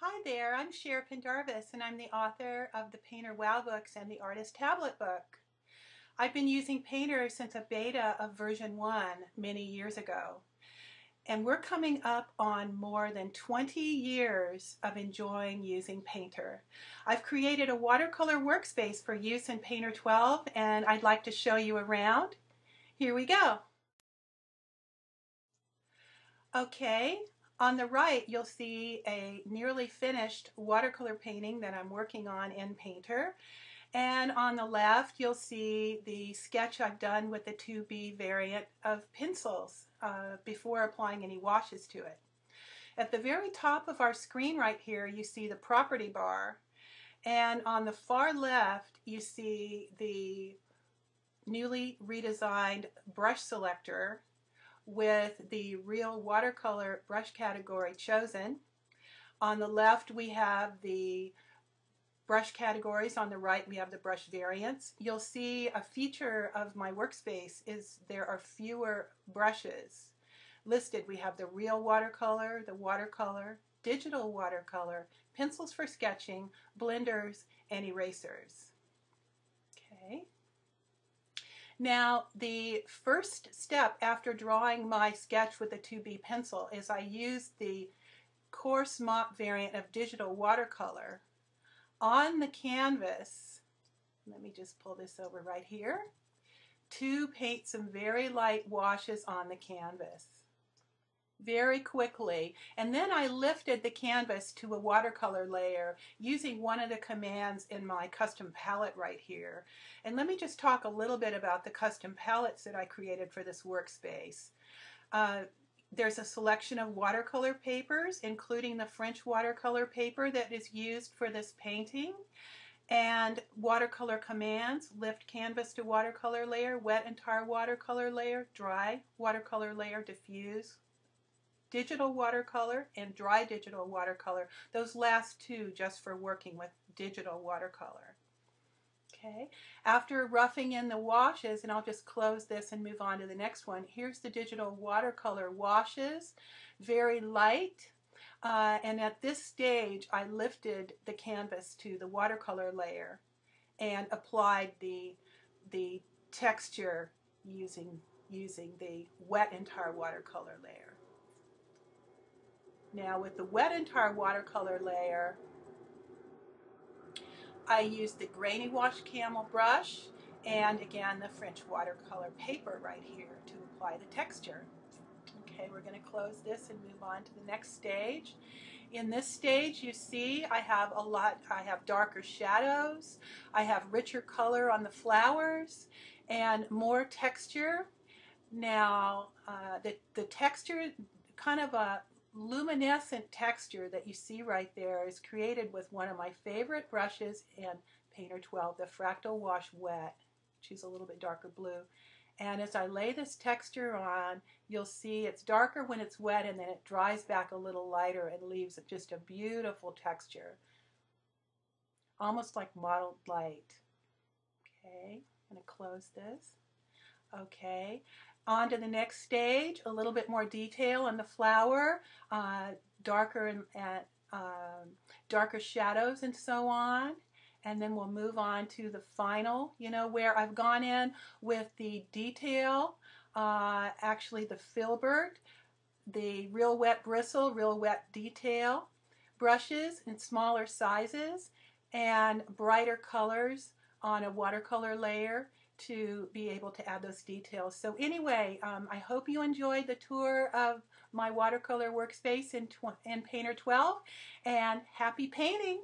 Hi there, I'm Cher Pendarvis and I'm the author of the Painter Wow books and the Artist Tablet book. I've been using Painter since a beta of version 1 many years ago. And we're coming up on more than 20 years of enjoying using Painter. I've created a watercolor workspace for use in Painter 12 and I'd like to show you around. Here we go. Okay, on the right you'll see a nearly finished watercolor painting that I'm working on in Painter. And on the left you'll see the sketch I've done with the 2B variant of pencils before applying any washes to it. At the very top of our screen right here you see the property bar, and on the far left you see the newly redesigned brush selector with the real watercolor brush category chosen. On the left we have the brush categories, on the right we have the brush variants. You'll see a feature of my workspace is there are fewer brushes listed. We have the real watercolor, the watercolor, digital watercolor, pencils for sketching, blenders, and erasers. Okay. Now, the first step after drawing my sketch with a 2B pencil is I used the coarse mop variant of digital watercolor on the canvas. Let me just pull this over right here to paint some very light washes on the canvas very quickly, and then I lifted the canvas to a watercolor layer using one of the commands in my custom palette right here. And let me just talk a little bit about the custom palettes that I created for this workspace. There's a selection of watercolor papers, including the French watercolor paper that is used for this painting, and watercolor commands: lift canvas to watercolor layer, wet entire watercolor layer, dry watercolor layer, diffuse digital watercolor, and dry digital watercolor. Those last two just for working with digital watercolor. Okay, after roughing in the washes, and I'll just close this and move on to the next one, here's the digital watercolor washes, very light. And at this stage I lifted the canvas to the watercolor layer and applied the texture using the wet entire watercolor layer. Now with the wet entire watercolor layer, I used the grainy wash camel brush and again the French watercolor paper right here to apply the texture. Okay, we're going to close this and move on to the next stage. In this stage you see I have darker shadows, I have richer color on the flowers, and more texture. Now the texture, kind of a luminescent texture that you see right there, is created with one of my favorite brushes in Painter 12, the Fractal Wash Wet, which is a little bit darker blue. And as I lay this texture on, you'll see it's darker when it's wet and then it dries back a little lighter and leaves just a beautiful texture, almost like mottled light. Okay, I'm going to close this. Okay, on to the next stage, a little bit more detail on the flower, darker shadows and so on. And then we'll move on to the final, where I've gone in with the detail, actually the filbert, the real wet bristle, real wet detail brushes in smaller sizes, and brighter colors on a watercolor layer to be able to add those details. So anyway, I hope you enjoyed the tour of my watercolor workspace in Painter 12, and happy painting!